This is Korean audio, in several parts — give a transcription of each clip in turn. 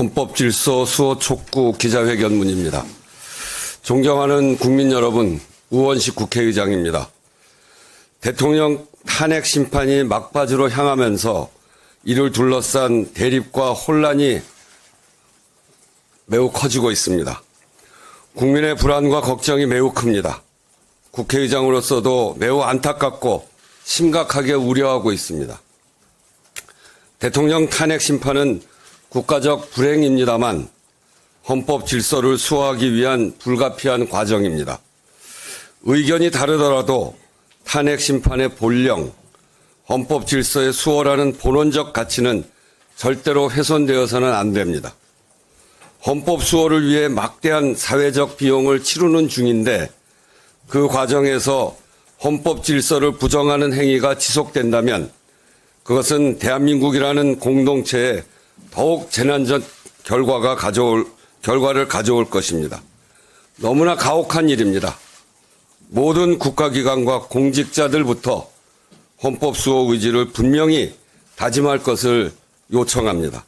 헌법질서 수호 촉구 기자회견문입니다. 존경하는 국민 여러분, 우원식 국회의장입니다. 대통령 탄핵 심판이 막바지로 향하면서 이를 둘러싼 대립과 혼란이 매우 커지고 있습니다. 국민의 불안과 걱정이 매우 큽니다. 국회의장으로서도 매우 안타깝고 심각하게 우려하고 있습니다. 대통령 탄핵 심판은 국가적 불행입니다만 헌법 질서를 수호하기 위한 불가피한 과정입니다. 의견이 다르더라도 탄핵 심판의 본령, 헌법 질서의 수호라는 본원적 가치는 절대로 훼손되어서는 안 됩니다. 헌법 수호를 위해 막대한 사회적 비용을 치르는 중인데 그 과정에서 헌법 질서를 부정하는 행위가 지속된다면 그것은 대한민국이라는 공동체에 더욱 재난적 결과를 가져올 것입니다. 너무나 가혹한 일입니다. 모든 국가기관과 공직자들부터 헌법 수호 의지를 분명히 다짐할 것을 요청합니다.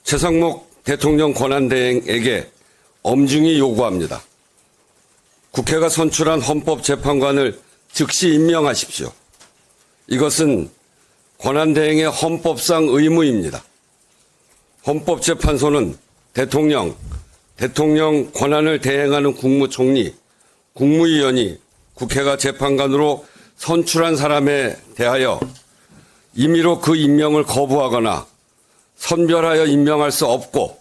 최상목 대통령 권한대행에게 엄중히 요구합니다. 국회가 선출한 헌법재판관을 즉시 임명하십시오. 이것은 권한대행의 헌법상 의무입니다. 헌법재판소는 대통령 권한을 대행하는 국무총리, 국무위원이 국회가 재판관으로 선출한 사람에 대하여 임의로 그 임명을 거부하거나 선별하여 임명할 수 없고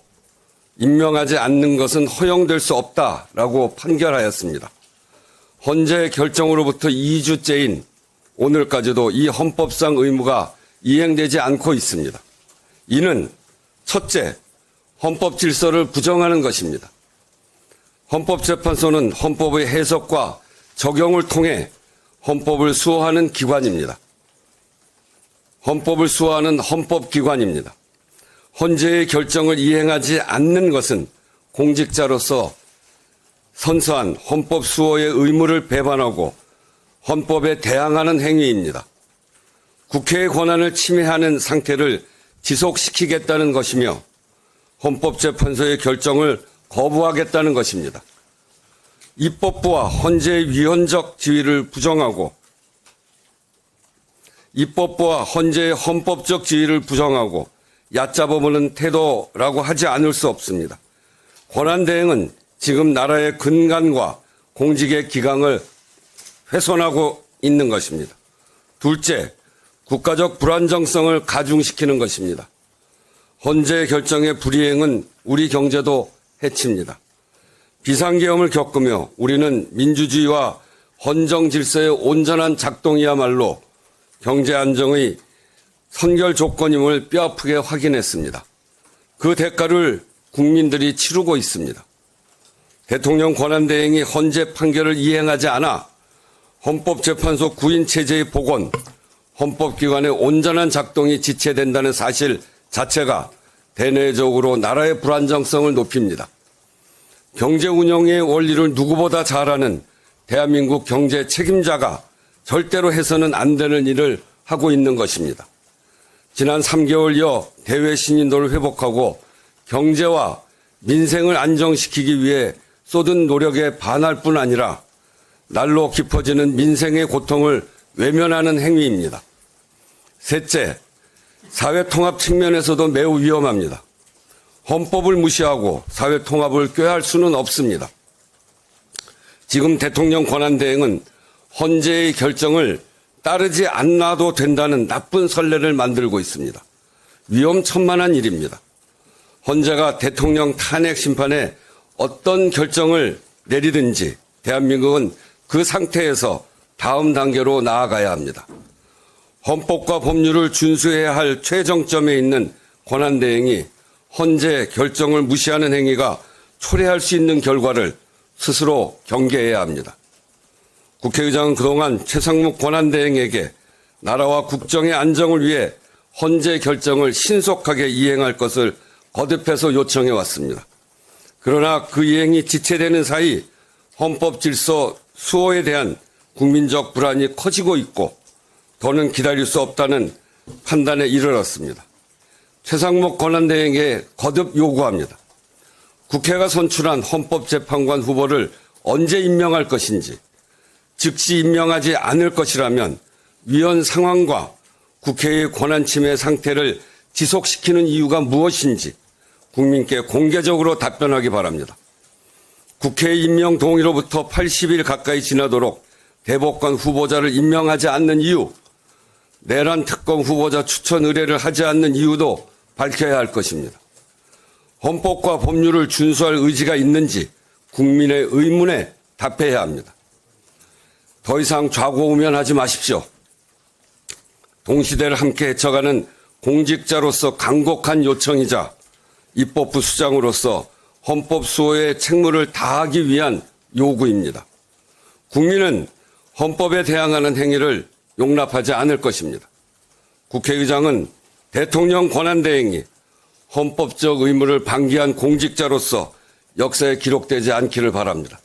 임명하지 않는 것은 허용될 수 없다라고 판결하였습니다. 헌재 결정으로부터 2주째인 오늘까지도 이 헌법상 의무가 이행되지 않고 있습니다. 이는 첫째, 헌법 질서를 부정하는 것입니다. 헌법재판소는 헌법의 해석과 적용을 통해 헌법을 수호하는 기관입니다. 헌법을 수호하는 헌법기관입니다. 헌재의 결정을 이행하지 않는 것은 공직자로서 선서한 헌법 수호의 의무를 배반하고 헌법에 대항하는 행위입니다. 국회의 권한을 침해하는 상태를 지속시키겠다는 것이며 헌법재판소의 결정을 거부하겠다는 것입니다. 입법부와 헌재의 위헌적 지위를 부정하고 입법부와 헌재의 헌법적 지위를 부정하고 얕잡아보는 태도라고 하지 않을 수 없습니다. 권한대행은 지금 나라의 근간과 공직의 기강을 훼손하고 있는 것입니다. 둘째, 국가적 불안정성을 가중시키는 것입니다. 헌재 결정의 불이행은 우리 경제도 해칩니다. 비상계엄을 겪으며 우리는 민주주의와 헌정 질서의 온전한 작동이야말로 경제 안정의 선결 조건임을 뼈아프게 확인했습니다. 그 대가를 국민들이 치르고 있습니다. 대통령 권한대행이 헌재 판결을 이행하지 않아 헌법재판소 구인 체제의 복원, 헌법기관의 온전한 작동이 지체된다는 사실 자체가 대내적으로 나라의 불안정성을 높입니다. 경제 운영의 원리를 누구보다 잘 아는 대한민국 경제 책임자가 절대로 해서는 안 되는 일을 하고 있는 것입니다. 지난 3개월여 대외 신인도를 회복하고 경제와 민생을 안정시키기 위해 쏟은 노력에 반할 뿐 아니라 날로 깊어지는 민생의 고통을 외면하는 행위입니다. 셋째, 사회통합 측면에서도 매우 위험합니다. 헌법을 무시하고 사회통합을 꾀할 수는 없습니다. 지금 대통령 권한대행은 헌재의 결정을 따르지 않아도 된다는 나쁜 선례를 만들고 있습니다. 위험천만한 일입니다. 헌재가 대통령 탄핵 심판에 어떤 결정을 내리든지 대한민국은 그 상태에서 다음 단계로 나아가야 합니다. 헌법과 법률을 준수해야 할 최정점에 있는 권한대행이 헌재 결정을 무시하는 행위가 초래할 수 있는 결과를 스스로 경계해야 합니다. 국회의장은 그동안 최상목 권한대행에게 나라와 국정의 안정을 위해 헌재 결정을 신속하게 이행할 것을 거듭해서 요청해 왔습니다. 그러나 그 이행이 지체되는 사이 헌법 질서 수호에 대한 국민적 불안이 커지고 있고 더는 기다릴 수 없다는 판단에 이르렀습니다. 최상목 권한대행에게 거듭 요구합니다. 국회가 선출한 헌법재판관 후보를 언제 임명할 것인지, 즉시 임명하지 않을 것이라면 위헌 상황과 국회의 권한 침해 상태를 지속시키는 이유가 무엇인지 국민께 공개적으로 답변하기 바랍니다. 국회 임명 동의로부터 80일 가까이 지나도록 대법관 후보자를 임명하지 않는 이유, 내란 특검 후보자 추천 의뢰를 하지 않는 이유도 밝혀야 할 것입니다. 헌법과 법률을 준수할 의지가 있는지 국민의 의문에 답해야 합니다. 더 이상 좌고우면하지 마십시오. 동시대를 함께 헤쳐가는 공직자로서 간곡한 요청이자 입법부 수장으로서 헌법 수호의 책무를 다하기 위한 요구입니다. 국민은 헌법에 대항하는 행위를 용납하지 않을 것입니다. 국회의장은 대통령 권한대행이 헌법적 의무를 방기한 공직자로서 역사에 기록되지 않기를 바랍니다.